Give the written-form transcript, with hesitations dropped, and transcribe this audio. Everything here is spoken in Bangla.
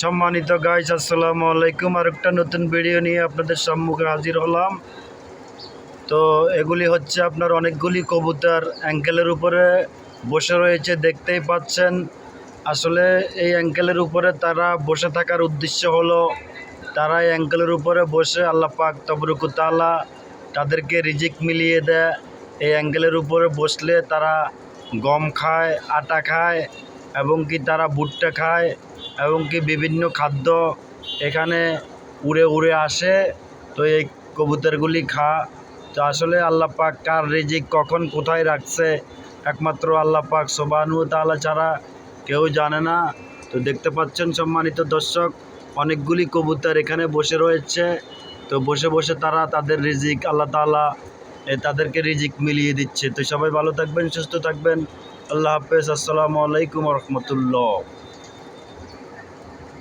সম্মানিত গাইস, আসসালামু আলাইকুম। আর একটা নতুন ভিডিও নিয়ে আপনাদের সম্মুখে হাজির হলাম। তো এগুলি হচ্ছে আপনার অনেকগুলি কবুতর অ্যাঙ্কেলের উপরে বসে রয়েছে, দেখতেই পাচ্ছেন। আসলে এই অ্যাঙ্কেলের উপরে তারা বসে থাকার উদ্দেশ্য হলো তারা এই অ্যাঙ্কেলের উপরে বসে আল্লাহ পাক তাবারক ওয়া তাআলা তাদেরকে রিজিক মিলিয়ে দেয়। এই অ্যাঙ্কেলের উপরে বসলে তারা গম খায়, আটা খায়, এবং কি তারা ভুট্টা খায়, এবং কি বিভিন্ন খাদ্য এখানে উড়ে উড়ে আসে। তো এই কবুতরগুলি তো আসলে আল্লাহ পাক কার রিজিক কখন কোথায় রাখছে একমাত্র আল্লাহ পাক সুবহানাহু ওয়া তাআলা ছাড়া কেউ জানে না। তো দেখতে পাচ্ছেন সম্মানিত দর্শক, অনেকগুলি কবুতর এখানে বসে রয়েছে। তো বসে বসে তারা তাদের রিজিক আল্লাহ তাআলা তাদেরকে রিজিক মিলিয়ে দিচ্ছে। তো সবাই ভালো থাকবেন, সুস্থ থাকবেন। আল্লাহ হাফেজ। আসসালামু আলাইকুম ওয়া রাহমাতুল্লাহ।